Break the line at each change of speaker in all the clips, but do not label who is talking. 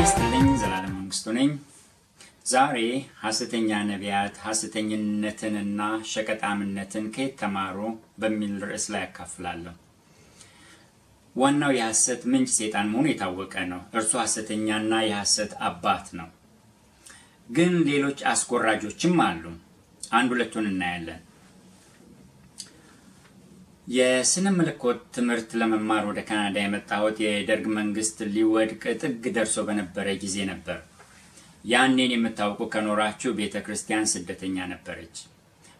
ይስጥልኝ ዘላለም መንግስቱ ነኝ። ዛሬ ሐሰተኛ ነቢያት ሐሰተኝነትንና ሸቀጣምነትን ከየት ተማሩ በሚል ርዕስ ላይ አካፍላለሁ። ዋናው የሐሰት ምንጭ ሰይጣን መሆኑ የታወቀ ነው። እርሱ ሐሰተኛና የሐሰት አባት ነው። ግን ሌሎች አስቆራጆችም አሉ። አንድ ሁለቱን እናያለን። የስነ መለኮት ትምህርት ለመማር ወደ ካናዳ የመጣሁት የደርግ መንግስት ሊወድቅ ጥግ ደርሶ በነበረ ጊዜ ነበር። ያኔን የምታውቁ ከኖራችሁ ቤተክርስቲያን ስደተኛ ነበረች።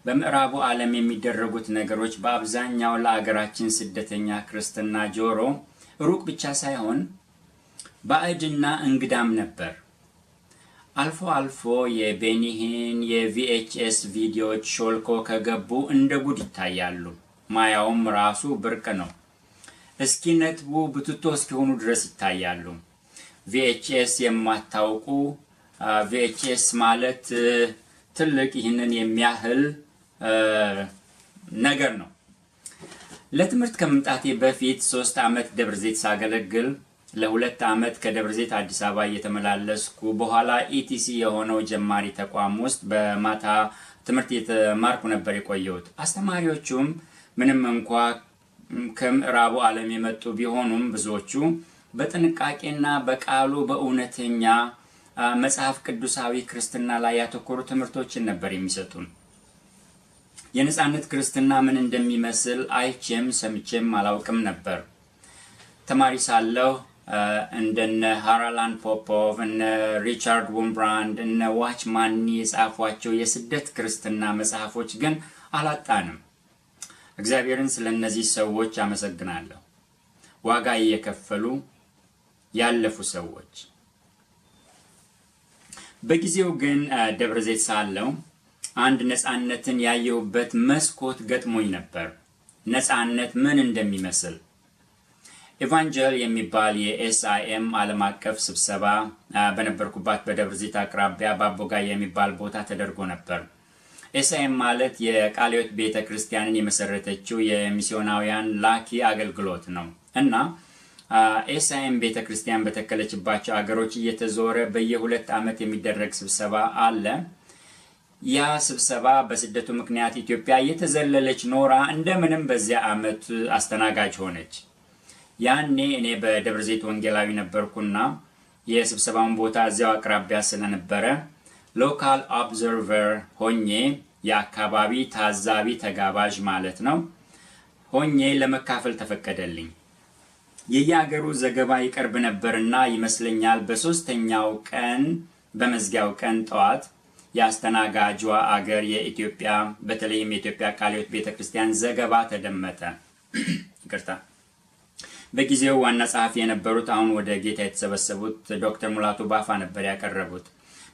በምዕራቡ ዓለም የሚደረጉት ነገሮች በአብዛኛው ለአገራችን ስደተኛ ክርስትና ጆሮ ሩቅ ብቻ ሳይሆን ባዕድና እንግዳም ነበር። አልፎ አልፎ የቤኒሂን የቪኤችኤስ ቪዲዮዎች ሾልኮ ከገቡ እንደ ጉድ ይታያሉ። ማያውም ራሱ ብርቅ ነው። እስኪነጥቡ ብትቶ እስኪሆኑ ድረስ ይታያሉ። ቪኤችኤስ የማታውቁ ቪኤችኤስ ማለት ትልቅ ይህንን የሚያህል ነገር ነው። ለትምህርት ከመምጣቴ በፊት 3 ዓመት ደብረ ዘይት ሳገለግል ለ2 ዓመት ከደብረ ዘይት አዲስ አበባ እየተመላለስኩ በኋላ ኢቲሲ የሆነው ጀማሪ ተቋም ውስጥ በማታ ትምህርት እየተማርኩ ነበር የቆየሁት። አስተማሪዎቹም ምንም እንኳ ከምዕራቡ ዓለም የመጡ ቢሆኑም ብዙዎቹ በጥንቃቄና በቃሉ በእውነተኛ መጽሐፍ ቅዱሳዊ ክርስትና ላይ ያተኮሩ ትምህርቶችን ነበር የሚሰጡን። የነጻነት ክርስትና ምን እንደሚመስል አይቼም ሰምቼም አላውቅም ነበር። ተማሪ ሳለሁ እንደነ ሃራላንድ ፖፖቭ፣ እነ ሪቻርድ ውምብራንድ፣ እነ ዋችማን የጻፏቸው የስደት ክርስትና መጽሐፎች ግን አላጣንም። እግዚአብሔርን ስለ እነዚህ ሰዎች አመሰግናለሁ። ዋጋ እየከፈሉ ያለፉ ሰዎች። በጊዜው ግን ደብረ ዘይት ሳለሁ አንድ ነጻነትን ያየሁበት መስኮት ገጥሞኝ ነበር። ነጻነት ምን እንደሚመስል ኢቫንጀል የሚባል የኤስአይኤም ዓለም አቀፍ ስብሰባ በነበርኩባት በደብረ ዘይት አቅራቢያ በአቦጋያ የሚባል ቦታ ተደርጎ ነበር። ኤስአይኤም ማለት የቃለ ሕይወት ቤተ ክርስቲያንን የመሰረተችው የሚስዮናውያን ላኪ አገልግሎት ነው እና ኤስአይኤም ቤተ ክርስቲያን በተከለችባቸው አገሮች እየተዞረ በየ2 ዓመት የሚደረግ ስብሰባ አለ። ያ ስብሰባ በስደቱ ምክንያት ኢትዮጵያ እየተዘለለች ኖራ እንደምንም በዚያ ዓመት አስተናጋጅ ሆነች። ያኔ እኔ በደብረ ዘይት ወንጌላዊ ነበርኩና የስብሰባውን ቦታ እዚያው አቅራቢያ ስለነበረ ሎካል ኦብዘርቨር ሆኜ የአካባቢ ታዛቢ ተጋባዥ ማለት ነው ሆኜ ለመካፈል ተፈቀደልኝ። የየአገሩ ዘገባ ይቀርብ ነበርና ይመስለኛል በ3ኛው ቀን በመዝጊያው ቀን ጠዋት የአስተናጋጇ አገር የኢትዮጵያ በተለይም የኢትዮጵያ ቃለ ሕይወት ቤተክርስቲያን ዘገባ ተደመጠ። ይቅርታ። በጊዜው ዋና ጸሐፊ የነበሩት አሁን ወደ ጌታ የተሰበሰቡት ዶክተር ሙላቱ ባፋ ነበር ያቀረቡት።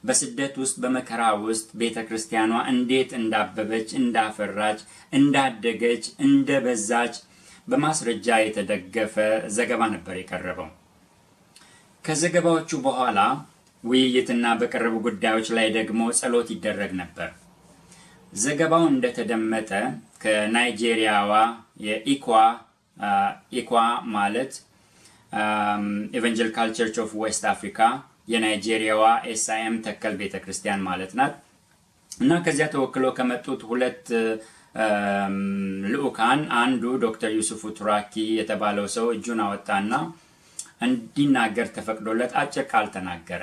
በስደት ውስጥ በመከራ ውስጥ ቤተክርስቲያኗ እንዴት እንዳበበች፣ እንዳፈራች፣ እንዳደገች፣ እንደበዛች በማስረጃ የተደገፈ ዘገባ ነበር የቀረበው። ከዘገባዎቹ በኋላ ውይይትና በቀረቡ ጉዳዮች ላይ ደግሞ ጸሎት ይደረግ ነበር። ዘገባው እንደተደመጠ ከናይጄሪያዋ የኢኳ ማለት ኢቫንጀሊካል ቸርች ኦፍ ዌስት አፍሪካ የናይጄሪያዋ ኤስአይኤም ተከል ቤተክርስቲያን ማለት ናት እና ከዚያ ተወክሎ ከመጡት 2 ልኡካን አንዱ ዶክተር ዩሱፍ ቱራኪ የተባለው ሰው እጁን አወጣና እንዲናገር ተፈቅዶለት አጭር ቃል ተናገረ።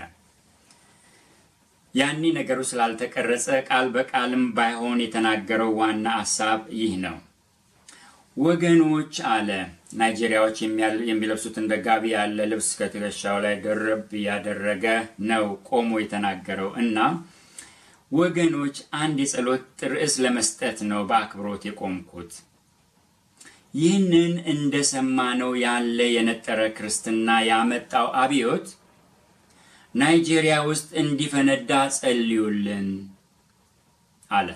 ያኔ ነገሩ ስላልተቀረጸ ቃል በቃልም ባይሆን የተናገረው ዋና ሐሳብ ይህ ነው። ወገኖች አለ። ናይጄሪያዎች የሚለብሱት እንደ ጋቢ ያለ ልብስ ከትከሻው ላይ ደረብ ያደረገ ነው ቆሞ የተናገረው እና ወገኖች አንድ የጸሎት ርዕስ ለመስጠት ነው በአክብሮት የቆምኩት። ይህንን እንደሰማነው ያለ የነጠረ ክርስትና ያመጣው አብዮት ናይጄሪያ ውስጥ እንዲፈነዳ ጸልዩልን አለ።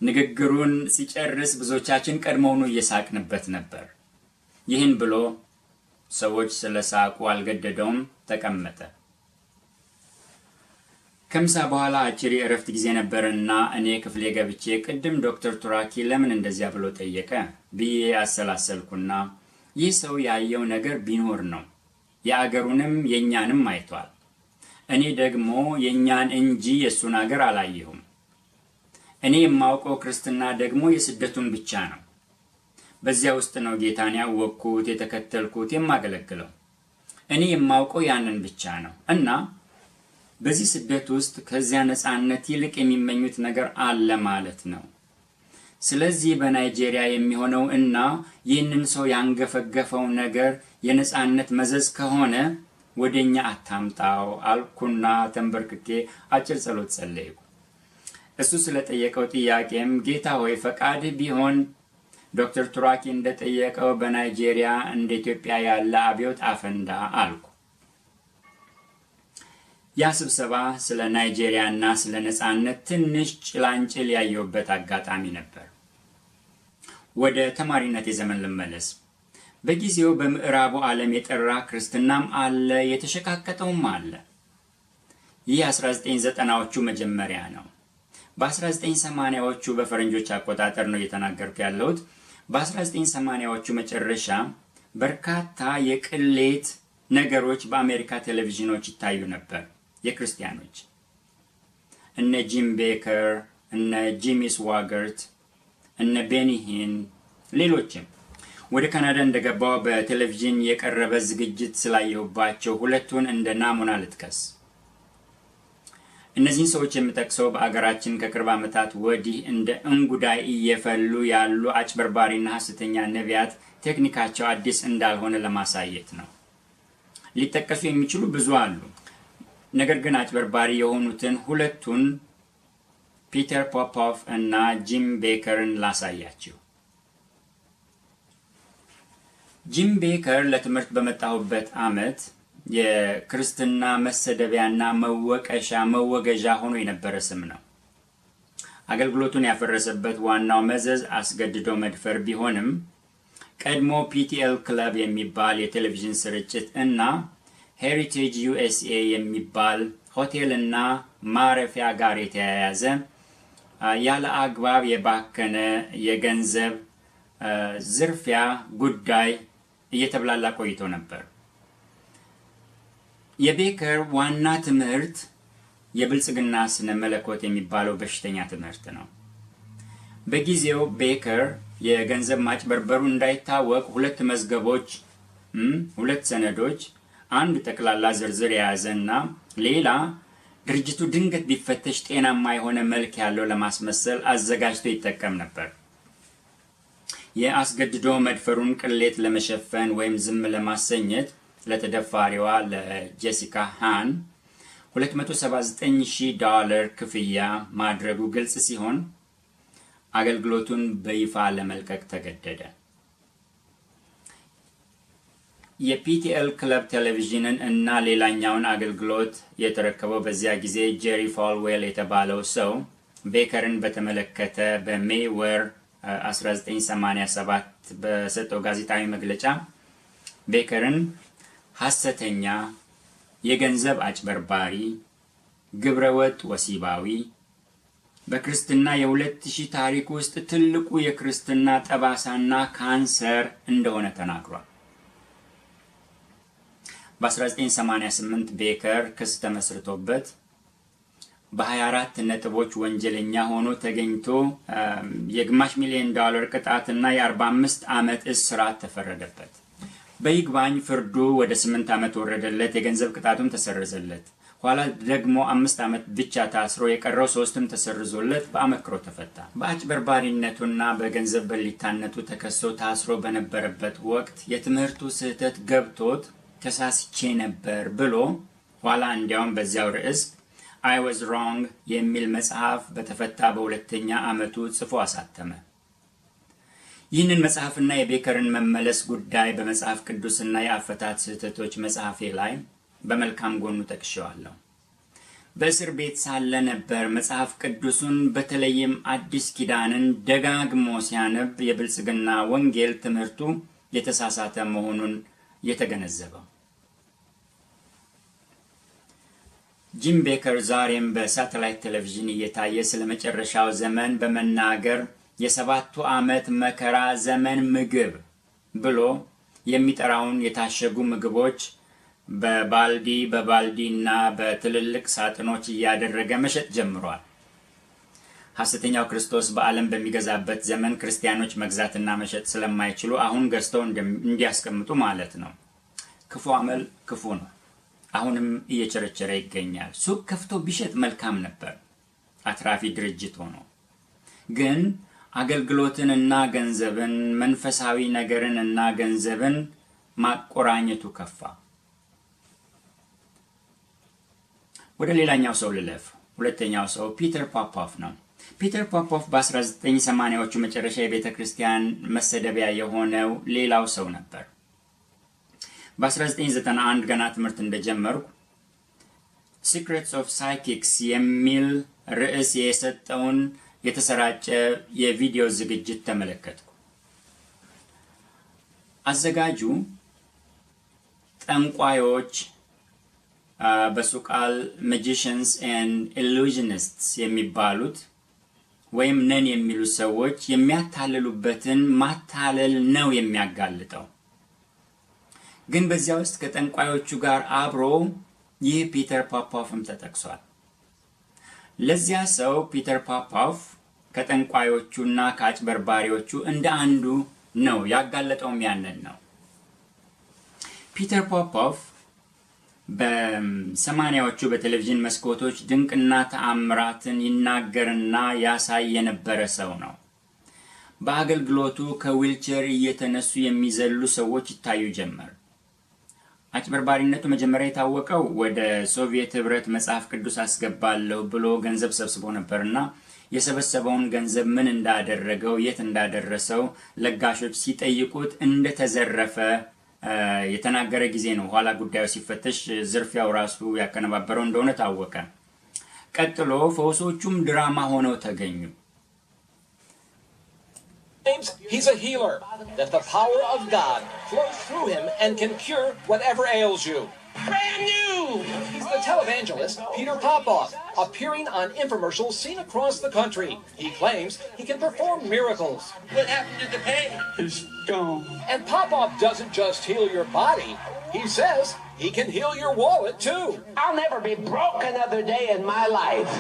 ንግግሩን ሲጨርስ ብዙዎቻችን ቀድሞውኑ እየሳቅንበት ነበር። ይህን ብሎ ሰዎች ስለሳቁ አልገደደውም፣ ተቀመጠ። ከምሳ በኋላ አጭር የእረፍት ጊዜ ነበርና እኔ ክፍሌ ገብቼ ቅድም ዶክተር ቱራኪ ለምን እንደዚያ ብሎ ጠየቀ ብዬ አሰላሰልኩና ይህ ሰው ያየው ነገር ቢኖር ነው የአገሩንም የእኛንም አይቷል። እኔ ደግሞ የእኛን እንጂ የእሱን አገር አላየሁም። እኔ የማውቀው ክርስትና ደግሞ የስደቱን ብቻ ነው። በዚያ ውስጥ ነው ጌታን ያወቅኩት፣ የተከተልኩት፣ የማገለግለው። እኔ የማውቀው ያንን ብቻ ነው እና በዚህ ስደት ውስጥ ከዚያ ነፃነት ይልቅ የሚመኙት ነገር አለ ማለት ነው። ስለዚህ በናይጄሪያ የሚሆነው እና ይህንን ሰው ያንገፈገፈው ነገር የነፃነት መዘዝ ከሆነ ወደኛ አታምጣው አልኩና ተንበርክኬ አጭር ጸሎት ጸለይኩ። እሱ ስለጠየቀው ጥያቄም ጌታ ሆይ ፈቃድህ ቢሆን ዶክተር ቱራኪ እንደጠየቀው በናይጄሪያ እንደ ኢትዮጵያ ያለ አብዮት አፈንዳ አልኩ። ያ ስብሰባ ስለ ናይጄሪያ እና ስለ ነፃነት ትንሽ ጭላንጭል ያየሁበት አጋጣሚ ነበር። ወደ ተማሪነት የዘመን ልመለስ። በጊዜው በምዕራቡ ዓለም የጠራ ክርስትናም አለ፣ የተሸቃቀጠውም አለ። ይህ 1990ዎቹ መጀመሪያ ነው። በ1980ዎቹ በፈረንጆች አቆጣጠር ነው እየተናገርኩ ያለሁት። በ1980ዎቹ መጨረሻ በርካታ የቅሌት ነገሮች በአሜሪካ ቴሌቪዥኖች ይታዩ ነበር። የክርስቲያኖች እነ ጂም ቤከር፣ እነ ጂሚ ስዋገርት፣ እነ ቤኒ ሂን፣ ሌሎችም። ወደ ካናዳ እንደገባው በቴሌቪዥን የቀረበ ዝግጅት ስላየሁባቸው ሁለቱን እንደ ናሙና ልጥቀስ። እነዚህን ሰዎች የምጠቅሰው በአገራችን ከቅርብ ዓመታት ወዲህ እንደ እንጉዳይ እየፈሉ ያሉ አጭበርባሪና ሐሰተኛ ነቢያት ቴክኒካቸው አዲስ እንዳልሆነ ለማሳየት ነው። ሊጠቀሱ የሚችሉ ብዙ አሉ። ነገር ግን አጭበርባሪ የሆኑትን ሁለቱን ፒተር ፖፖፍ እና ጂም ቤከርን ላሳያችሁ። ጂም ቤከር ለትምህርት በመጣሁበት ዓመት የክርስትና መሰደቢያና መወገዣ ሆኖ የነበረ ስም ነው። አገልግሎቱን ያፈረሰበት ዋናው መዘዝ አስገድዶ መድፈር ቢሆንም ቀድሞ ፒቲኤል ክለብ የሚባል የቴሌቪዥን ስርጭት እና ሄሪቴጅ ዩኤስኤ የሚባል ሆቴልና ማረፊያ ጋር የተያያዘ ያለ አግባብ የባከነ የገንዘብ ዝርፊያ ጉዳይ እየተብላላ ቆይቶ ነበር። የቤከር ዋና ትምህርት የብልጽግና ስነ መለኮት የሚባለው በሽተኛ ትምህርት ነው። በጊዜው ቤከር የገንዘብ ማጭበርበሩ እንዳይታወቅ ሁለት መዝገቦች፣ ሁለት ሰነዶች፣ አንድ ጠቅላላ ዝርዝር የያዘና ሌላ ድርጅቱ ድንገት ቢፈተሽ ጤናማ የሆነ መልክ ያለው ለማስመሰል አዘጋጅቶ ይጠቀም ነበር። የአስገድዶ መድፈሩን ቅሌት ለመሸፈን ወይም ዝም ለማሰኘት ለተደፋሪዋ ለጄሲካ ሃን $279,000 ክፍያ ማድረጉ ግልጽ ሲሆን አገልግሎቱን በይፋ ለመልቀቅ ተገደደ። የፒቲኤል ክለብ ቴሌቪዥንን እና ሌላኛውን አገልግሎት የተረከበው በዚያ ጊዜ ጄሪ ፋልዌል የተባለው ሰው ቤከርን በተመለከተ በሜይ ወር 1987 በሰጠው ጋዜጣዊ መግለጫ ቤከርን ሐሰተኛ፣ የገንዘብ አጭበርባሪ፣ ግብረወጥ ወሲባዊ፣ በክርስትና የ2000 ታሪክ ውስጥ ትልቁ የክርስትና ጠባሳና ካንሰር እንደሆነ ተናግሯል። በ1988 ቤከር ክስ ተመስርቶበት በ24 ነጥቦች ወንጀለኛ ሆኖ ተገኝቶ $500,000 ቅጣትና የ45 ዓመት እስራት ተፈረደበት። በይግባኝ ፍርዱ ወደ 8 ዓመት ወረደለት። የገንዘብ ቅጣቱም ተሰረዘለት። ኋላ ደግሞ 5 ዓመት ብቻ ታስሮ የቀረው 3ም ተሰርዞለት በአመክሮ ተፈታ። በአጭበርባሪነቱና በገንዘብ በሊታነቱ ተከሶ ታስሮ በነበረበት ወቅት የትምህርቱ ስህተት ገብቶት ተሳስቼ ነበር ብሎ ኋላ እንዲያውም በዚያው ርዕስ I was wrong የሚል መጽሐፍ በተፈታ በሁለተኛ ዓመቱ ጽፎ አሳተመ። ይህንን መጽሐፍና የቤከርን መመለስ ጉዳይ በመጽሐፍ ቅዱስና የአፈታት ስህተቶች መጽሐፌ ላይ በመልካም ጎኑ ጠቅሼዋለሁ። በእስር ቤት ሳለ ነበር መጽሐፍ ቅዱሱን በተለይም አዲስ ኪዳንን ደጋግሞ ሲያነብ የብልጽግና ወንጌል ትምህርቱ የተሳሳተ መሆኑን የተገነዘበው። ጂም ቤከር ዛሬም በሳተላይት ቴሌቪዥን እየታየ ስለ መጨረሻው ዘመን በመናገር የ7 ዓመት መከራ ዘመን ምግብ ብሎ የሚጠራውን የታሸጉ ምግቦች በባልዲና በትልልቅ ሳጥኖች እያደረገ መሸጥ ጀምሯል። ሐሰተኛው ክርስቶስ በዓለም በሚገዛበት ዘመን ክርስቲያኖች መግዛትና መሸጥ ስለማይችሉ አሁን ገዝተው እንዲያስቀምጡ ማለት ነው። ክፉ አመል ክፉ ነው። አሁንም እየቸረቸረ ይገኛል። ሱቅ ከፍቶ ቢሸጥ መልካም ነበር፣ አትራፊ ድርጅት ሆኖ። ግን አገልግሎትንና ገንዘብን፣ መንፈሳዊ ነገርንና ገንዘብን ማቆራኘቱ ከፋ። ወደ ሌላኛው ሰው ልለፍ። ሁለተኛው ሰው ፒተር ፖፖፍ ነው። ፒተር ፖፖፍ በ1980ዎቹ መጨረሻ የቤተ ክርስቲያን መሰደቢያ የሆነው ሌላው ሰው ነበር። በ1991 ገና ትምህርት እንደጀመርኩ ሲክሬትስ ኦፍ ሳይኪክስ የሚል ርዕስ የሰጠውን የተሰራጨ የቪዲዮ ዝግጅት ተመለከትኩ። አዘጋጁ ጠንቋዮች በሱ ቃል magicians and illusionists የሚባሉት ወይም ነን የሚሉ ሰዎች የሚያታልሉበትን ማታለል ነው የሚያጋልጠው። ግን በዚያ ውስጥ ከጠንቋዮቹ ጋር አብሮ ይህ ፒተር ፖፖፍም ተጠቅሷል። ለዚያ ሰው ፒተር ፖፖፍ ከጠንቋዮቹና ከአጭበርባሪዎቹ እንደ አንዱ ነው ያጋለጠውም ያንን ነው። ፒተር ፖፖፍ በ80ዎቹ በቴሌቪዥን መስኮቶች ድንቅና ተአምራትን ይናገርና ያሳይ የነበረ ሰው ነው። በአገልግሎቱ ከዊልቸር እየተነሱ የሚዘሉ ሰዎች ይታዩ ጀመር። አጭበርባሪነቱ መጀመሪያ የታወቀው ወደ ሶቪየት ህብረት መጽሐፍ ቅዱስ አስገባለሁ ብሎ ገንዘብ ሰብስቦ ነበርና የሰበሰበውን ገንዘብ ምን እንዳደረገው የት እንዳደረሰው ለጋሾች ሲጠይቁት እንደተዘረፈ የተናገረ ጊዜ ነው። ኋላ ጉዳዩ ሲፈተሽ ዝርፊያው ራሱ ያከነባበረው እንደሆነ ታወቀ። ቀጥሎ ፈውሶቹም ድራማ ሆነው ተገኙ።
He's a healer, that the power of God flows through him and can cure whatever ails you. Brand new! He's the televangelist Peter Popoff, appearing on infomercials seen across the country. He claims he can perform miracles.
What happened to the pay?
It's gone.
And Popoff doesn't just heal your body, he says he can heal your wallet too.
I'll never be broke another day in my life.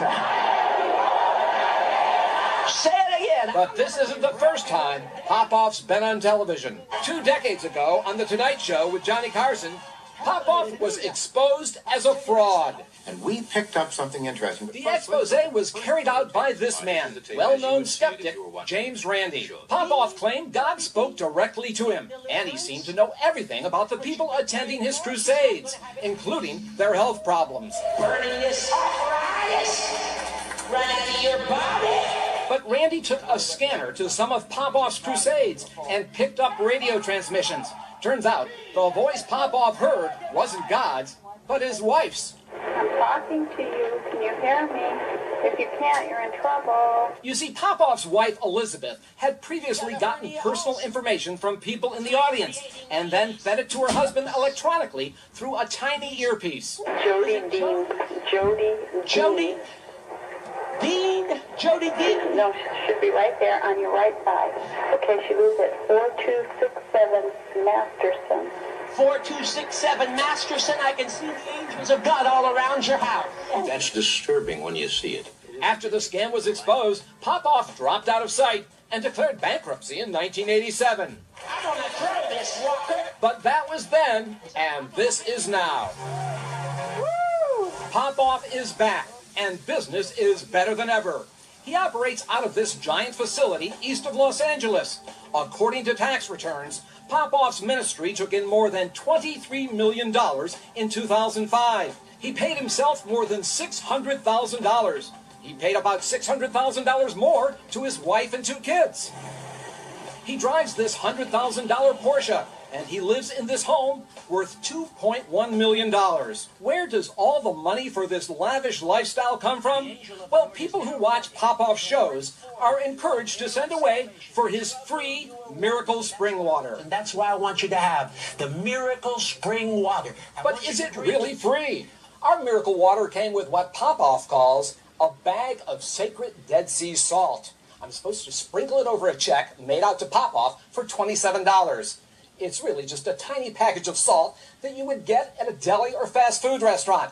Say it again.
But this isn't the first time Popoff's been on television. 2 decades ago, on The Tonight Show with Johnny Carson, Popoff was exposed as a fraud.
And we picked up something interesting.
The expose was carried out by this man, well-known skeptic James Randi. Popoff claimed God spoke directly to him, and he seemed to know everything about the people attending his crusades, including their health problems.
Burning this arthritis running to your body.
But Randi took a scanner to some of Popoff's crusades and picked up radio transmissions. Turns out the voice Popoff heard wasn't God's, but his wife's.
I'm talking to you. Can you hear me? If you can't, you're in trouble.
You see, Popoff's wife, Elizabeth, had previously gotten personal information from people in the audience and then fed it to her husband electronically through a tiny earpiece.
Jody Dean. Jody.
Jody? Dean? Jody Dean?
No, she should be right there on your right side. Okay, she lives at 4267 Masterson.
4267 Masterson. I can see the angels of God all around your house.
That's disturbing when you see it.
After the scam was exposed, Popoff dropped out of sight and declared bankruptcy in 1987.
I'm gonna throw this, Walker.
But that was then, and this is now.
Woo!
Popoff is back, and business is better than ever. He operates out of this giant facility east of Los Angeles. According to tax returns, Popoff's ministry took in more than $23 million in 2005. He paid himself more than $600,000. He paid about $600,000 more to his wife and 2 kids. He drives this $100,000 Porsche, and he lives in this home worth $2.1 million. Where does all the money for this lavish lifestyle come from? Well, people who watch Popoff shows are encouraged to send away for his free Miracle Spring Water.
And that's why I want you to have the Miracle Spring Water.
But is it really free? Our Miracle Water came with what Popoff calls a bag of sacred Dead Sea salt. I'm supposed to sprinkle it over a check made out to Popoff for $27. It's really just a tiny package of salt that you would get at a deli or fast food restaurant.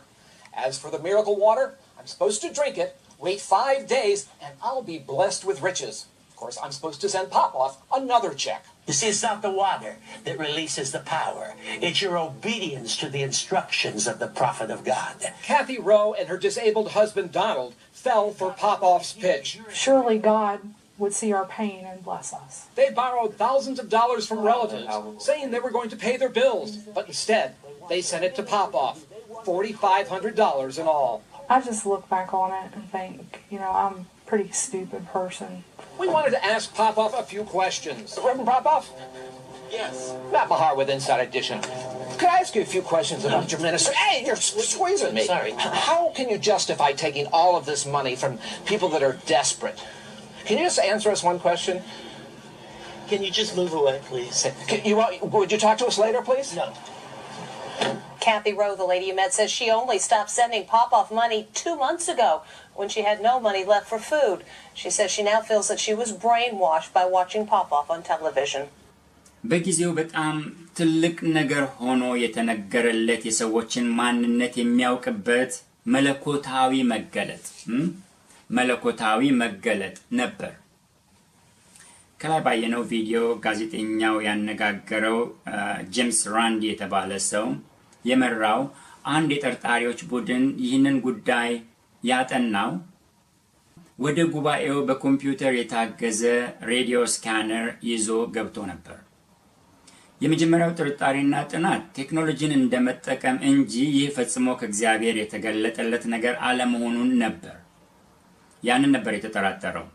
As for the miracle water, I'm supposed to drink it, wait 5 days, and I'll be blessed with riches. Of course, I'm supposed to send Popoff another check.
You see, it's not the water that releases the power. It's your obedience to the instructions of the prophet of God.
Kathy Rowe and her disabled husband Donald fell for Popoff's pitch.
Surely God would see our pain and bless us.
They borrowed thousands of dollars from relatives, saying they were going to pay their bills, but instead, they sent it to Popoff, $4,500 in all.
I just look back on it and think, I'm a pretty stupid person.
We wanted to ask Popoff a few questions. Reverend Popoff?
Yes.
Matt Mahar with Inside Edition. Could I ask you a few questions about your ministry? Hey, you're squeezing me.
Sorry.
How can you justify taking all of this money from people that are desperate? Can you just answer us one question?
Can you just move away, please?
Would you talk to us later, please?
No.
Kathy Rowe, the lady you met, says she only stopped sending Popoff money 2 months ago when she had no money left for food. She says she now feels that she was brainwashed by watching Popoff on television.
በጊዜው በጣም ትልቅ ነገር ሆኖ የተነገረለት የሰዎችን ማንነት የሚያውቅበት መለኮታዊ መገለጥ ነበር። ከላይ ባየነው ቪዲዮ ጋዜጠኛው ያነጋገረው ጄምስ ራንዲ የተባለ ሰው የመራው አንድ የጠርጣሪዎች ቡድን ይህንን ጉዳይ ያጠናው ወደ ጉባኤው በኮምፒውተር የታገዘ ሬዲዮ ስካነር ይዞ ገብቶ ነበር። የመጀመሪያው ጥርጣሬና ጥናት ቴክኖሎጂን እንደመጠቀም እንጂ ይህ ፈጽሞ ከእግዚአብሔር የተገለጠለት ነገር አለመሆኑን ነበር። ያንን ነበር የተጠራጠረው።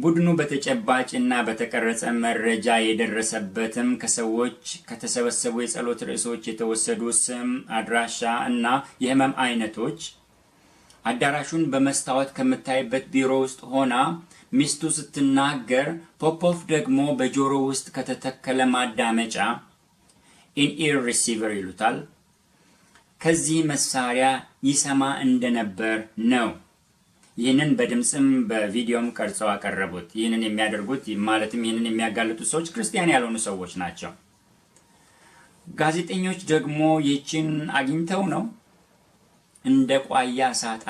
ቡድኑ በተጨባጭና በተቀረጸ መረጃ የደረሰበትም ከሰዎች ከተሰበሰቡ የጸሎት ርዕሶች የተወሰዱ ስም፣ አድራሻ እና የህመም አይነቶች አዳራሹን በመስታወት ከምታይበት ቢሮ ውስጥ ሆና ሚስቱ ስትናገር ፖፖፍ ደግሞ በጆሮ ውስጥ ከተተከለ ማዳመጫ ኢንኢር ሪሲቨር ይሉታል ከዚህ መሳሪያ ይሰማ እንደነበር ነው። ይህንን በድምጽም በቪዲዮም ቀርጸው አቀረቡት። ይህንን የሚያደርጉት ማለትም ይህንን የሚያጋልጡ ሰዎች ክርስቲያን ያልሆኑ ሰዎች ናቸው። ጋዜጠኞች ደግሞ ይህችን አግኝተው ነው እንደ ቋያ እሳት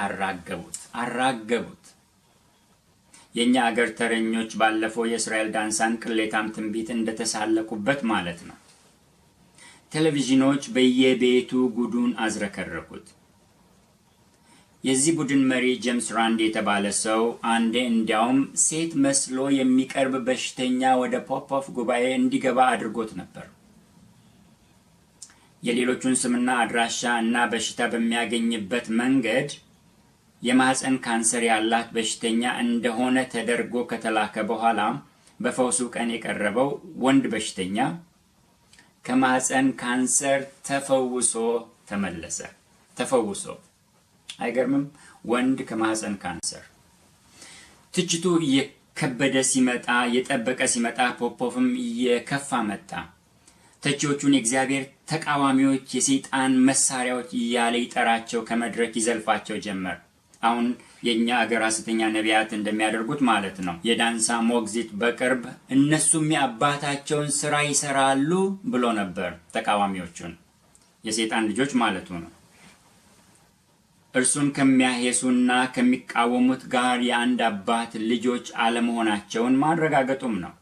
አራገቡት። የኛ አገር ተረኞች ባለፈው የእስራኤል ዳንሳን ቅሌታም ትንቢት እንደተሳለቁበት ማለት ነው። ቴሌቪዥኖች በየቤቱ ጉዱን አዝረከረኩት። የዚህ ቡድን መሪ ጄምስ ራንዲ የተባለ ሰው አንዴ እንዲያውም ሴት መስሎ የሚቀርብ በሽተኛ ወደ ፖፖፍ ጉባኤ እንዲገባ አድርጎት ነበር። የሌሎቹን ስምና አድራሻ እና በሽታ በሚያገኝበት መንገድ የማህፀን ካንሰር ያላት በሽተኛ እንደሆነ ተደርጎ ከተላከ በኋላ በፈውሱ ቀን የቀረበው ወንድ በሽተኛ ከማህፀን ካንሰር ተፈውሶ ተመለሰ። አይገርምም? ወንድ ከማህፀን ካንሰር። ትችቱ እየከበደ ሲመጣ የጠበቀ ሲመጣ ፖፖፍም እየከፋ መጣ። ተቺዎቹን የእግዚአብሔር ተቃዋሚዎች የሰይጣን መሳሪያዎች እያለ ይጠራቸው ከመድረክ ይዘልፋቸው ጀመር። አሁን የኛ አገር ሐሰተኛ ነቢያት እንደሚያደርጉት ማለት ነው። የዳንሳ ሞግዚት በቅርብ እነሱም የአባታቸውን ስራ ይሰራሉ ብሎ ነበር ተቃዋሚዎቹን፣ የሰይጣን ልጆች ማለቱ ነው። እርሱን ከሚያሄሱና ከሚቃወሙት ጋር የአንድ አባት ልጆች አለመሆናቸውን ማረጋገጡም ነው።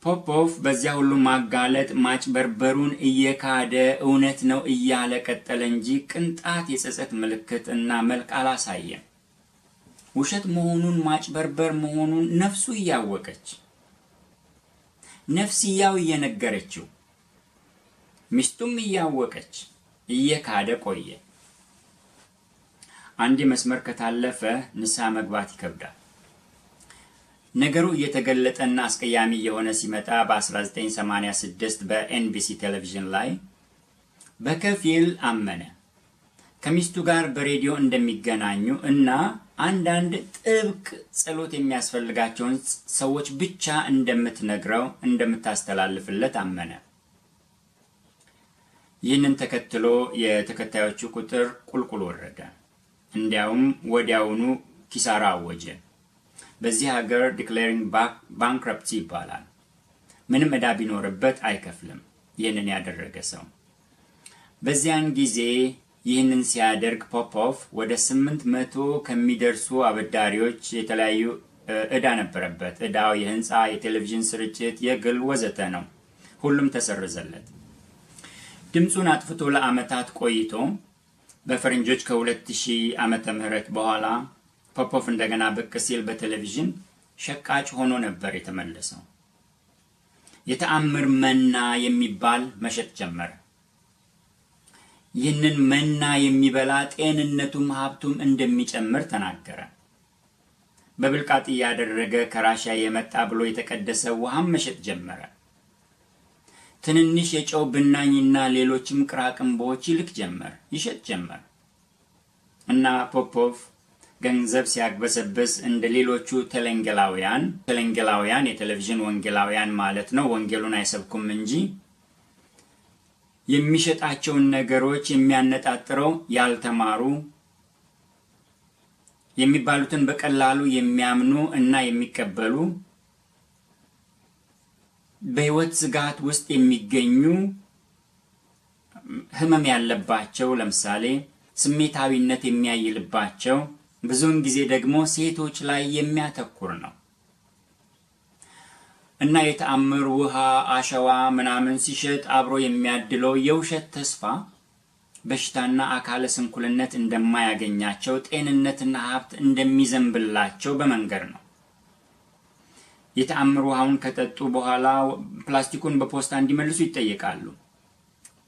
ፖፖፍ በዚያ ሁሉ ማጋለጥ ማጭበርበሩን እየካደ እውነት ነው እያለ ቀጠለ እንጂ ቅንጣት የጸጸት ምልክት እና መልክ አላሳየም። ውሸት መሆኑን ማጭበርበር መሆኑን ነፍሱ እያወቀች ነፍስያው እየነገረችው ሚስቱም እያወቀች እየካደ ቆየ። አንድ መስመር ከታለፈ ንስሐ መግባት ይከብዳል። ነገሩ እየተገለጠና አስቀያሚ የሆነ ሲመጣ በ1986 በኤንቢሲ ቴሌቪዥን ላይ በከፊል አመነ። ከሚስቱ ጋር በሬዲዮ እንደሚገናኙ እና አንዳንድ ጥብቅ ጸሎት የሚያስፈልጋቸውን ሰዎች ብቻ እንደምታስተላልፍለት አመነ። ይህንን ተከትሎ የተከታዮቹ ቁጥር ቁልቁል ወረደ። እንዲያውም ወዲያውኑ ኪሳራ አወጀ። በዚህ ሀገር ዲክሌሪንግ ባንክረፕሲ ይባላል። ምንም ዕዳ ቢኖርበት አይከፍልም። ይህንን ያደረገ ሰው በዚያን ጊዜ ይህንን ሲያደርግ ፖፖፍ ወደ 800 ከሚደርሱ አበዳሪዎች የተለያዩ ዕዳ ነበረበት። ዕዳው የህንፃ፣ የቴሌቪዥን ስርጭት፣ የግል ወዘተ ነው። ሁሉም ተሰረዘለት። ድምፁን አጥፍቶ ለዓመታት ቆይቶ በፈረንጆች ከ2000 ዓመተ ምህረት በኋላ ፖፖፍ እንደገና ብቅ ሲል በቴሌቪዥን ሸቃጭ ሆኖ ነበር የተመለሰው። የተአምር መና የሚባል መሸጥ ጀመረ። ይህንን መና የሚበላ ጤንነቱም ሀብቱም እንደሚጨምር ተናገረ። በብልቃጥ እያደረገ ከራሽያ የመጣ ብሎ የተቀደሰ ውሃም መሸጥ ጀመረ። ትንንሽ የጨው ብናኝና ሌሎችም ቅራቅንቦች ይሸጥ ጀመር እና ፖፖፍ ገንዘብ ሲያግበሰብስ እንደ ሌሎቹ ቴሌንጌላውያን የቴሌቪዥን ወንጌላውያን ማለት ነው፣ ወንጌሉን አይሰብኩም እንጂ የሚሸጣቸውን ነገሮች የሚያነጣጥረው ያልተማሩ የሚባሉትን በቀላሉ የሚያምኑ እና የሚቀበሉ በሕይወት ስጋት ውስጥ የሚገኙ ህመም ያለባቸው፣ ለምሳሌ ስሜታዊነት የሚያይልባቸው፣ ብዙውን ጊዜ ደግሞ ሴቶች ላይ የሚያተኩር ነው እና የተአምር ውሃ፣ አሸዋ ምናምን ሲሸጥ አብሮ የሚያድለው የውሸት ተስፋ በሽታና አካለ ስንኩልነት እንደማያገኛቸው፣ ጤንነትና ሀብት እንደሚዘንብላቸው በመንገር ነው። የተአምር ውሃውን ከጠጡ በኋላ ፕላስቲኩን በፖስታ እንዲመልሱ ይጠየቃሉ።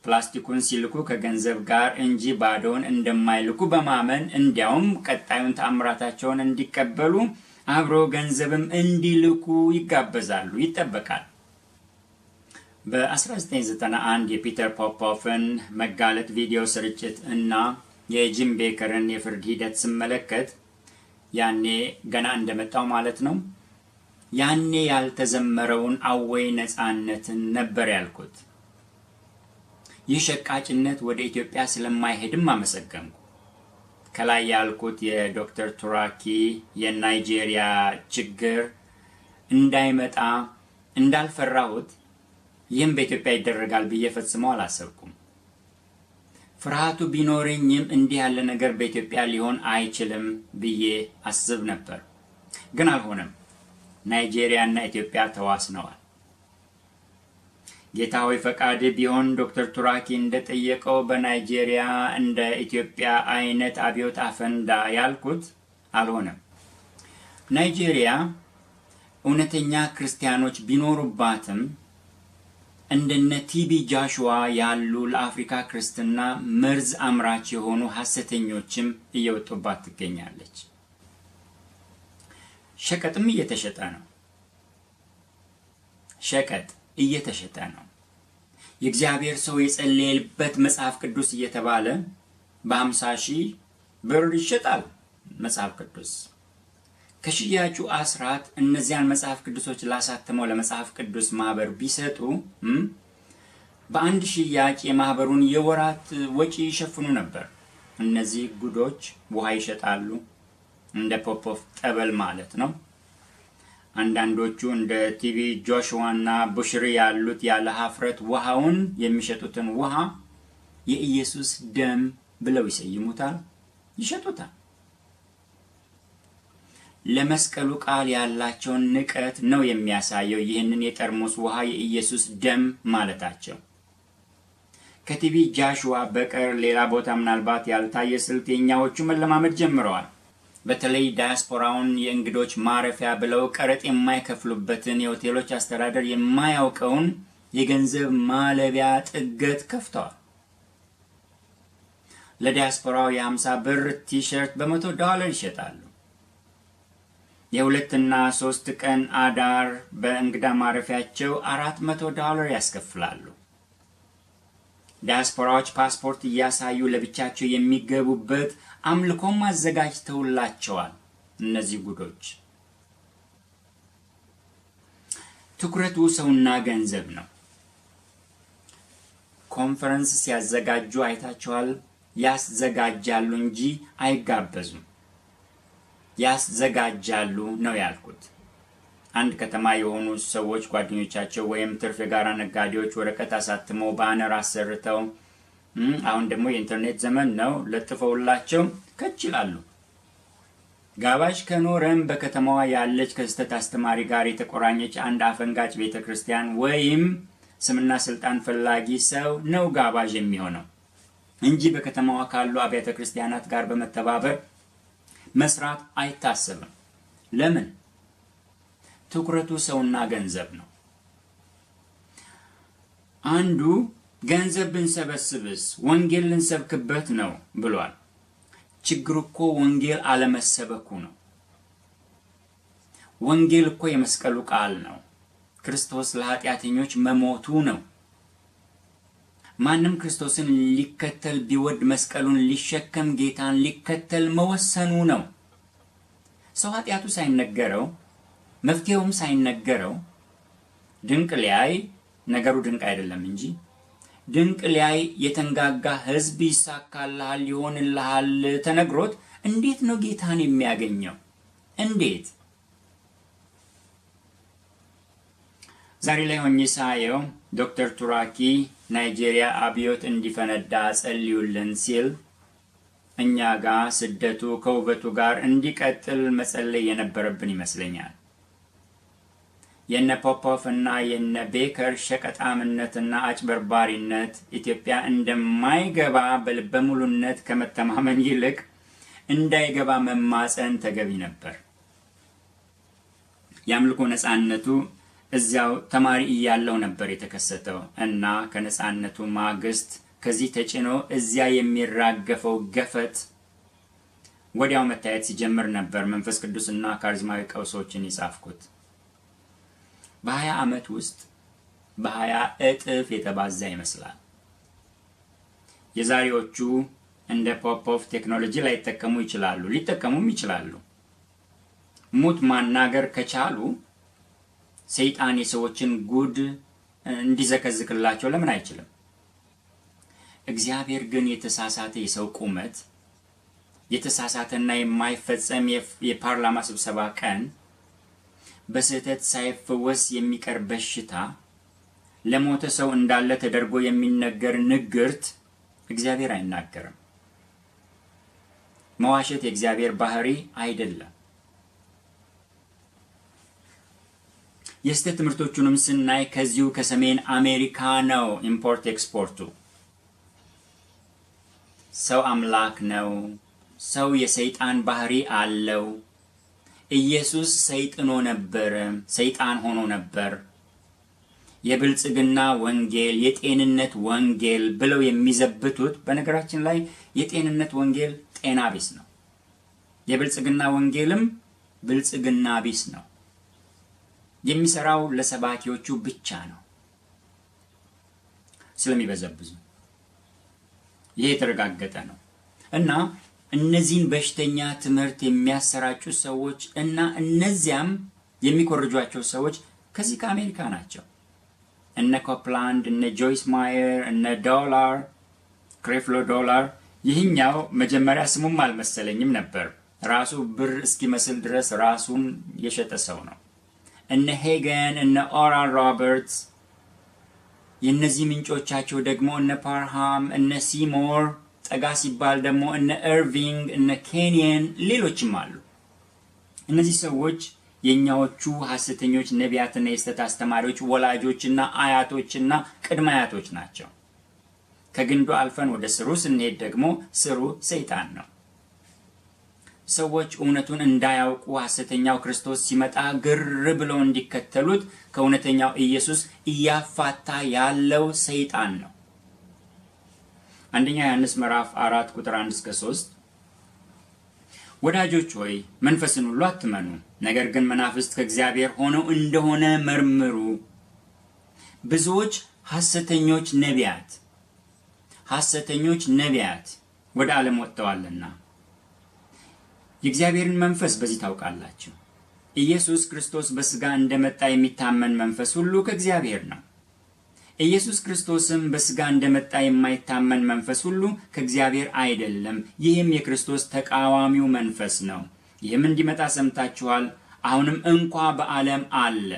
ፕላስቲኩን ሲልኩ ከገንዘብ ጋር እንጂ ባዶውን እንደማይልኩ በማመን እንዲያውም ቀጣዩን ተአምራታቸውን እንዲቀበሉ አብሮ ገንዘብም እንዲልኩ ይጋበዛሉ፣ ይጠበቃል። በ1991 የፒተር ፖፖፍን መጋለጥ ቪዲዮ ስርጭት እና የጂም ቤከርን የፍርድ ሂደት ስመለከት ያኔ ገና እንደመጣው ማለት ነው፣ ያኔ ያልተዘመረውን አወይ ነፃነትን ነበር ያልኩት። ይህ ሸቃጭነት ወደ ኢትዮጵያ ስለማይሄድም አመሰገንኩ። ከላይ ያልኩት የዶክተር ቱራኪ የናይጄሪያ ችግር እንዳይመጣ እንዳልፈራሁት ይህም በኢትዮጵያ ይደረጋል ብዬ ፈጽሞ አላሰብኩም። ፍርሃቱ ቢኖረኝም እንዲህ ያለ ነገር በኢትዮጵያ ሊሆን አይችልም ብዬ አስብ ነበር። ግን አልሆነም። ናይጄሪያ እና ኢትዮጵያ ተዋስነዋል። ጌታ ሆይ ፈቃድ ቢሆን ዶክተር ቱራኪ እንደጠየቀው በናይጄሪያ እንደ ኢትዮጵያ አይነት አብዮት አፈንዳ ያልኩት አልሆነም። ናይጄሪያ እውነተኛ ክርስቲያኖች ቢኖሩባትም እንደነ ቲቢ ጃሽዋ ያሉ ለአፍሪካ ክርስትና መርዝ አምራች የሆኑ ሐሰተኞችም እየወጡባት ትገኛለች። ሸቀጥም እየተሸጠ ነው። ሸቀጥ እየተሸጠ ነው። የእግዚአብሔር ሰው የጸለየበት መጽሐፍ ቅዱስ እየተባለ በ50,000 ብር ይሸጣል። መጽሐፍ ቅዱስ ከሽያጩ አስራት እነዚያን መጽሐፍ ቅዱሶች ላሳተመው ለመጽሐፍ ቅዱስ ማህበር ቢሰጡ በአንድ ሽያጭ የማህበሩን የወራት ወጪ ይሸፍኑ ነበር። እነዚህ ጉዶች ውሃ ይሸጣሉ፣ እንደ ፖፖፍ ጠበል ማለት ነው። አንዳንዶቹ እንደ ቲቪ ጆሹዋ እና ቡሽሪ ያሉት ያለ ሀፍረት ውሃውን የሚሸጡትን ውሃ የኢየሱስ ደም ብለው ይሰይሙታል፣ ይሸጡታል። ለመስቀሉ ቃል ያላቸውን ንቀት ነው የሚያሳየው ይህንን የጠርሙስ ውሃ የኢየሱስ ደም ማለታቸው። ከቲቪ ጃሽዋ በቀር ሌላ ቦታ ምናልባት ያልታየ ስልት የኛዎቹ መለማመድ ጀምረዋል። በተለይ ዳያስፖራውን የእንግዶች ማረፊያ ብለው ቀረጥ የማይከፍሉበትን የሆቴሎች አስተዳደር የማያውቀውን የገንዘብ ማለቢያ ጥገት ከፍተዋል። ለዳያስፖራው የ50 ብር ቲሸርት በ$100 ይሸጣሉ። የ2 እና 3 ቀን አዳር በእንግዳ ማረፊያቸው $400 ያስከፍላሉ። ዳያስፖራዎች ፓስፖርት እያሳዩ ለብቻቸው የሚገቡበት አምልኮም አዘጋጅተውላቸዋል። እነዚህ ጉዶች ትኩረቱ ሰውና ገንዘብ ነው። ኮንፈረንስ ሲያዘጋጁ አይታቸዋል። ያስዘጋጃሉ እንጂ አይጋበዙም። ያስዘጋጃሉ ነው ያልኩት። አንድ ከተማ የሆኑ ሰዎች ጓደኞቻቸው ወይም ትርፍ የጋራ ነጋዴዎች ወረቀት አሳትመው ባነር አሰርተው አሁን ደግሞ የኢንተርኔት ዘመን ነው ለጥፈውላቸው ከች ይላሉ። ጋባዥ ከኖረም በከተማዋ ያለች ከስተት አስተማሪ ጋር የተቆራኘች አንድ አፈንጋጭ ቤተክርስቲያን ወይም ስምና ስልጣን ፈላጊ ሰው ነው ጋባዥ የሚሆነው እንጂ በከተማዋ ካሉ አብያተ ክርስቲያናት ጋር በመተባበር መስራት አይታሰብም። ለምን? ትኩረቱ ሰውና ገንዘብ ነው። አንዱ ገንዘብ ብንሰበስብስ ወንጌል ልንሰብክበት ነው ብሏል። ችግሩ እኮ ወንጌል አለመሰበኩ ነው። ወንጌል እኮ የመስቀሉ ቃል ነው። ክርስቶስ ለኃጢአተኞች መሞቱ ነው። ማንም ክርስቶስን ሊከተል ቢወድ መስቀሉን ሊሸከም ጌታን ሊከተል መወሰኑ ነው። ሰው ኃጢአቱ ሳይነገረው መፍትሄውም ሳይነገረው ድንቅ ሊያይ ነገሩ ድንቅ አይደለም እንጂ ድንቅ ሊያይ የተንጋጋ ሕዝብ ይሳካልሃል ይሆንልሃል ተነግሮት እንዴት ነው ጌታን የሚያገኘው? እንዴት? ዛሬ ላይ ሆኜ ሳየው ዶክተር ቱራኪ ናይጄሪያ አብዮት እንዲፈነዳ ጸልዩልን ሲል እኛ ጋር ስደቱ ከውበቱ ጋር እንዲቀጥል መጸለይ የነበረብን ይመስለኛል። የነ ፖፖፍ እና የነ ቤከር ሸቀጣምነትና አጭበርባሪነት ኢትዮጵያ እንደማይገባ በልበ ሙሉነት ከመተማመን ይልቅ እንዳይገባ መማፀን ተገቢ ነበር። የአምልኮ ነፃነቱ እዚያው ተማሪ እያለው ነበር የተከሰተው እና ከነፃነቱ ማግስት ከዚህ ተጭኖ እዚያ የሚራገፈው ገፈት ወዲያው መታየት ሲጀምር ነበር መንፈስ ቅዱስና ካሪዝማዊ ቀውሶችን የጻፍኩት። በ20 ዓመት ውስጥ በ20 እጥፍ የተባዛ ይመስላል። የዛሬዎቹ እንደ ፖፖፍ ቴክኖሎጂ ላይጠቀሙ ይችላሉ፣ ሊጠቀሙም ይችላሉ። ሙት ማናገር ከቻሉ ሰይጣን የሰዎችን ጉድ እንዲዘከዝክላቸው ለምን አይችልም? እግዚአብሔር ግን የተሳሳተ የሰው ቁመት፣ የተሳሳተና የማይፈጸም የፓርላማ ስብሰባ ቀን፣ በስህተት ሳይፈወስ የሚቀር በሽታ፣ ለሞተ ሰው እንዳለ ተደርጎ የሚነገር ንግርት እግዚአብሔር አይናገርም። መዋሸት የእግዚአብሔር ባህሪ አይደለም። የስህተት ትምህርቶቹንም ስናይ ከዚሁ ከሰሜን አሜሪካ ነው ኢምፖርት ኤክስፖርቱ። ሰው አምላክ ነው። ሰው የሰይጣን ባህሪ አለው። ኢየሱስ ሰይጥኖ ነበር፣ ሰይጣን ሆኖ ነበር። የብልጽግና ወንጌል፣ የጤንነት ወንጌል ብለው የሚዘብቱት በነገራችን ላይ የጤንነት ወንጌል ጤና ቢስ ነው። የብልጽግና ወንጌልም ብልጽግና ቢስ ነው። የሚሰራው ለሰባኪዎቹ ብቻ ነው ስለሚበዘብዙ። ይሄ የተረጋገጠ ነው። እና እነዚህን በሽተኛ ትምህርት የሚያሰራጩ ሰዎች እና እነዚያም የሚኮርጇቸው ሰዎች ከዚህ ከአሜሪካ ናቸው። እነ ኮፕላንድ፣ እነ ጆይስ ማየር፣ እነ ዶላር፣ ክሬፍሎ ዶላር። ይህኛው መጀመሪያ ስሙም አልመሰለኝም ነበር። ራሱ ብር እስኪመስል ድረስ ራሱን የሸጠ ሰው ነው። እነ ሄገን፣ እነ ኦራል ሮበርትስ። የእነዚህ ምንጮቻቸው ደግሞ እነ ፓርሃም፣ እነ ሲሞር፣ ጠጋ ሲባል ደግሞ እነ ኢርቪንግ፣ እነ ኬንየን፣ ሌሎችም አሉ። እነዚህ ሰዎች የኛዎቹ ሐሰተኞች ነቢያትና የስተት አስተማሪዎች ወላጆችና አያቶችና ቅድመ አያቶች ናቸው። ከግንዱ አልፈን ወደ ስሩ ስንሄድ ደግሞ ስሩ ሰይጣን ነው። ሰዎች እውነቱን እንዳያውቁ ሐሰተኛው ክርስቶስ ሲመጣ ግር ብለው እንዲከተሉት ከእውነተኛው ኢየሱስ እያፋታ ያለው ሰይጣን ነው። አንደኛ ዮሐንስ ምዕራፍ 4 ቁጥር 1 እስከ 3 ወዳጆች ሆይ መንፈስን ሁሉ አትመኑ፣ ነገር ግን መናፍስት ከእግዚአብሔር ሆነው እንደሆነ መርምሩ። ብዙዎች ሐሰተኞች ነቢያት ወደ ዓለም ወጥተዋልና የእግዚአብሔርን መንፈስ በዚህ ታውቃላችሁ። ኢየሱስ ክርስቶስ በሥጋ እንደመጣ የሚታመን መንፈስ ሁሉ ከእግዚአብሔር ነው። ኢየሱስ ክርስቶስም በሥጋ እንደመጣ የማይታመን መንፈስ ሁሉ ከእግዚአብሔር አይደለም። ይህም የክርስቶስ ተቃዋሚው መንፈስ ነው። ይህም እንዲመጣ ሰምታችኋል፣ አሁንም እንኳ በዓለም አለ።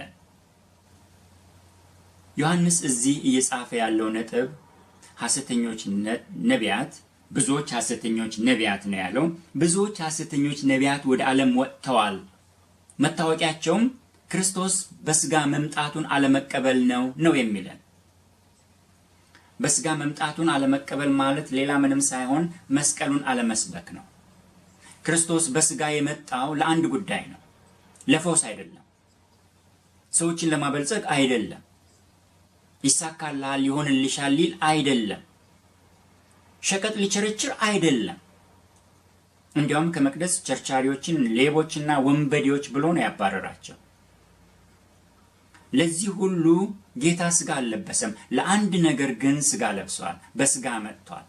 ዮሐንስ እዚህ እየጻፈ ያለው ነጥብ ሐሰተኞች ነቢያት፣ ብዙዎች ሐሰተኞች ነቢያት ነው ያለው። ብዙዎች ሐሰተኞች ነቢያት ወደ ዓለም ወጥተዋል። መታወቂያቸውም ክርስቶስ በስጋ መምጣቱን አለመቀበል ነው የሚለን። በስጋ መምጣቱን አለመቀበል ማለት ሌላ ምንም ሳይሆን መስቀሉን አለመስበክ ነው። ክርስቶስ በስጋ የመጣው ለአንድ ጉዳይ ነው፣ ለፈውስ አይደለም። ሰዎችን ለማበልጸግ አይደለም። ይሳካልሃል ይሆንልሻል ሊል አይደለም። ሸቀጥ ሊቸረችር አይደለም። እንዲያውም ከመቅደስ ቸርቻሪዎችን ሌቦችና ወንበዴዎች ብሎ ነው ያባረራቸው። ለዚህ ሁሉ ጌታ ስጋ አልለበሰም። ለአንድ ነገር ግን ስጋ ለብሷል፣ በስጋ መጥቷል።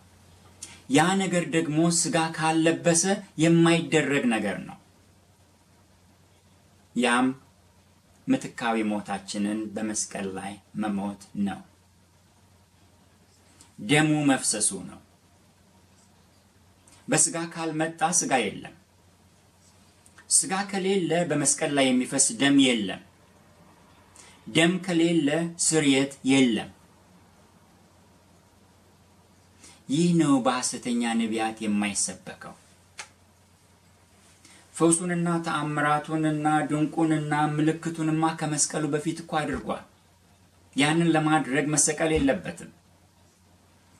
ያ ነገር ደግሞ ስጋ ካለበሰ የማይደረግ ነገር ነው። ያም ምትካዊ ሞታችንን በመስቀል ላይ መሞት ነው። ደሙ መፍሰሱ ነው። በስጋ ካልመጣ ስጋ የለም። ስጋ ከሌለ በመስቀል ላይ የሚፈስ ደም የለም። ደም ከሌለ ስርየት የለም። ይህ ነው በሐሰተኛ ነቢያት የማይሰበከው። ፈውሱንና ተአምራቱንና ድንቁንና ምልክቱንማ ከመስቀሉ በፊት እኮ አድርጓል። ያንን ለማድረግ መሰቀል የለበትም።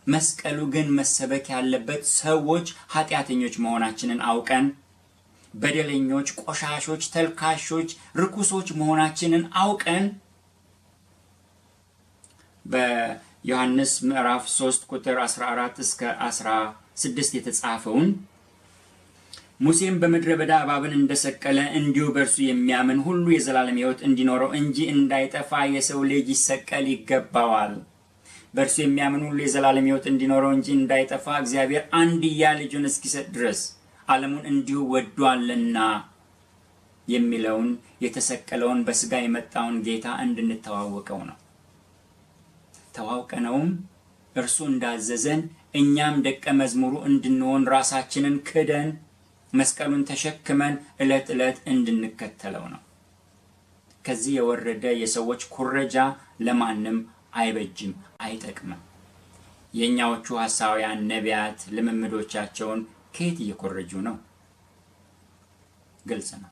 መስቀሉ ግን መሰበክ ያለበት ሰዎች ኃጢአተኞች መሆናችንን አውቀን፣ በደለኞች፣ ቆሻሾች፣ ተልካሾች፣ ርኩሶች መሆናችንን አውቀን በዮሐንስ ምዕራፍ 3 ቁጥር 14 እስከ 16 የተጻፈውን ሙሴም በምድረ በዳ እባብን እንደሰቀለ እንዲሁ በእርሱ የሚያምን ሁሉ የዘላለም ሕይወት እንዲኖረው እንጂ እንዳይጠፋ የሰው ልጅ ይሰቀል ይገባዋል። በእርሱ የሚያምን ሁሉ የዘላለም ሕይወት እንዲኖረው እንጂ እንዳይጠፋ እግዚአብሔር አንድያ ልጁን እስኪሰጥ ድረስ ዓለሙን እንዲሁ ወዷልና የሚለውን የተሰቀለውን በስጋ የመጣውን ጌታ እንድንተዋወቀው ነው። ተዋውቀነውም እርሱ እንዳዘዘን እኛም ደቀ መዝሙሩ እንድንሆን ራሳችንን ክደን መስቀሉን ተሸክመን ዕለት ዕለት እንድንከተለው ነው። ከዚህ የወረደ የሰዎች ኩረጃ ለማንም አይበጅም፣ አይጠቅምም። የኛዎቹ ሐሳውያን ነቢያት ልምምዶቻቸውን ከየት እየኮረጁ ነው? ግልጽ ነው።